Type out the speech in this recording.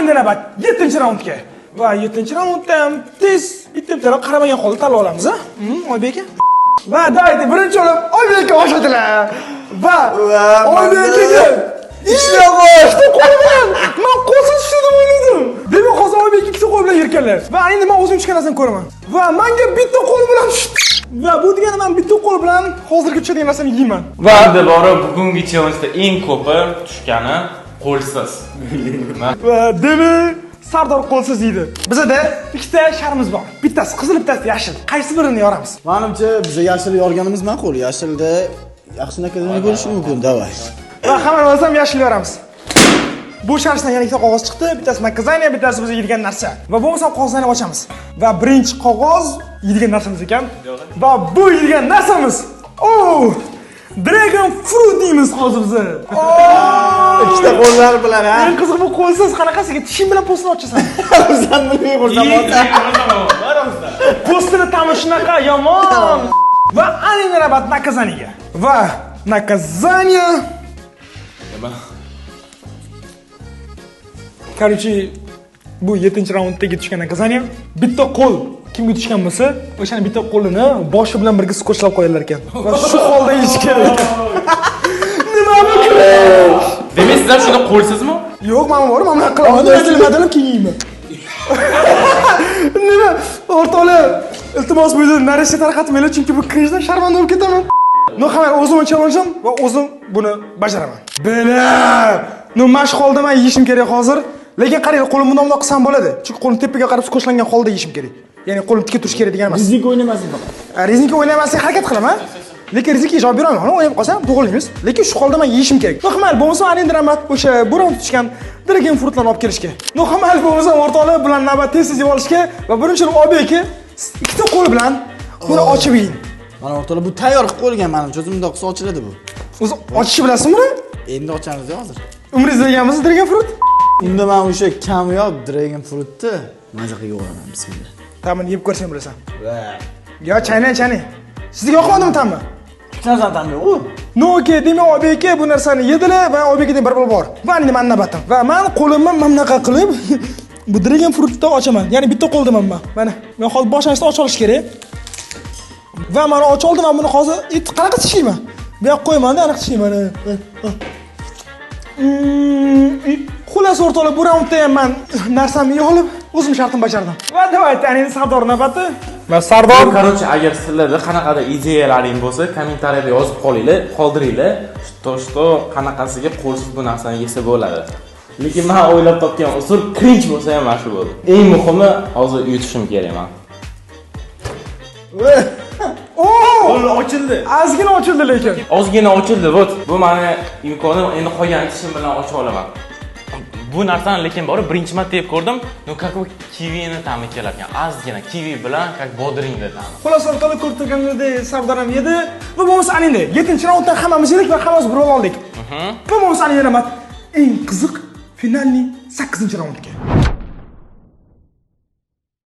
endi navbat 7-raundga. Va 7-raundda ham tez bitta qaramagan holda tanlab olamiz, ha? Oybek aka. Va davaydi birinchi o'lim Oybek aka boshladilar. Va Oybek aka ishlab boshdi qo'ygan. Men qo'lsiz tushdim o'yladim. Demak, hozir Oybek ikkita qo'l bilan yirkanlar. Va endi men o'zim tushgan narsani ko'raman. Va menga bitta qo'l bilan va bu degani men bitta qo'l bilan hozirgi tushadigan narsani yeyman. Va endi bori bugungi challenjda eng ko'pi tushgani qo'lsiz. Va demak, Sardor qo'lsiz yeydi. Bizda ikkita sharimiz bor. Bittasi qizil, bittasi yashil. Qaysi birini yoramiz? Menimcha biz yashil yorganimiz ma'qul. Yashilda yaxshi nakazani bo'lishi mumkin, davay. Va hammamiz ham yashil yoramiz. Bu sharishdan yana ikkita qog'oz chiqdi. Bittasi nakazaniya, bittasi biz yeydigan narsa. Va bo'lmasa qog'ozni ochamiz. Va birinchi qog'oz yeydigan narsamiz ekan. Va bu yeydigan narsamiz. Dragon fruit deymiz hozir biz. Ikkita qo'llar bilan, ha. Eng qiziq bu qo'lsiz qanaqasiga tishing bilan postini ochasan. O'zim bilmay qoldim. Postini ta'mi shunaqa yomon. Va ayni navbat nakazaniga. Va nakazaniya. Короче, bu 7-raunddagi tushgan nakazaniya. Bitta qo'l kimga tushgan bo'lsa, o'shani bitta qo'lini boshi bilan birga sko'chlab qo'yarlar ekan. Va shu holda yeyish kerak. Nima bu? Demak, sizlar shunda qo'lsizmi? Yo'q, men bor, men qilaman. Nima kiymayman. Nima? O'rtoqlar, iltimos bu yerda narsa tarqatmanglar, chunki bu cringe'dan sharmanda bo'lib ketaman. No, hamma o'zimning challenge'im va o'zim buni bajaraman. Bela. No, mashq holda men yeyishim kerak hozir. Lekin qarang, qo'lim bunday qilsam bo'ladi. Chunki qo'lim tepaga qarab sko'chlangan holda yeyishim kerak. Ya'ni qo'lim tikka turish kerak degan emas. Rezinka o'ynamasin faqat. Rezinka o'ynamaslik harakat qilaman. Lekin rezinka javob bera olmayman. O'ynab qolsam to'g'rilaymiz. Lekin shu holda men yeyishim kerak. No'xamal bo'lmasa, endi rahmat o'sha bu raund tushgan dragon fruitlarni olib kelishga. No'xamal bo'lmasa, o'rtoqlar bilan navbat tez-tez yeb olishga va birinchidan Oybek aka ikkita qo'l bilan buni ochib yeying. Mana o'rtoqlar bu tayyor qilib qo'yilgan menimcha. O'zimda qilsa ochiladi bu. O'zi ochishni bilasizmi buni? Endi ochamiz hozir. Umringizda yeganmisiz dragon fruit? Unda men o'sha kamyob dragon fruitni maza qilib olaman, bismillah. Ta'mini yeb ko'rsam bilasan. Yo, chayna. Sizga yoqmadimi ta'mi? Hech narsa ta'mi yo'q. No, okay, demak Oybek aka bu narsani yedilar va Oybek akadan bir bor bor. Va endi men navbatim. Va men qo'limni mamnaqa qilib bu dragon fruitni ochaman. Ya'ni bitta qo'ldaman men. Mana, men hozir boshlashda ocha olish kerak. Va mana ocha oldim, men buni hozir qanaqa tishlayman? Bu yoqqa qo'yman-da, aniq tishlayman. Xullas o'rtoqlar, bu raundda ham men narsamni yeb olib, o'zim shartim bajardim. Va davaydi, endi Sardor navbati. Va Sardor, Короче, agar sizlarda qanaqadir ideyalaring bo'lsa, kommentariyada yozib qoldiringlar. Что qanaqasiga qo'lsiz bu narsani yesa bo'ladi. Lekin men o'ylab topgan usul cringe bo'lsa ham mashhur bo'ldi. Eng muhimi hozir yutishim kerak men. Qo'l ochildi. Ozgina ochildi lekin. Ozgina ochildi, vot. Bu meni imkonim, endi qolgan tishim bilan ocha olaman. Bu narsani lekin borib birinchi marta yeb ko'rdim. No, kako kivini ta'mi kelar ekan. Ozgina kivi bilan как bodringda ta'mi. Xullas o'rtoqlar, ko'rib turganingizdek Sardor ham yedi. Va bo'lmasa endi 7-raunddan hammamiz yedik va hammamiz bir oldik. Va bo'lmasa yana eng qiziq finalning 8-raundga.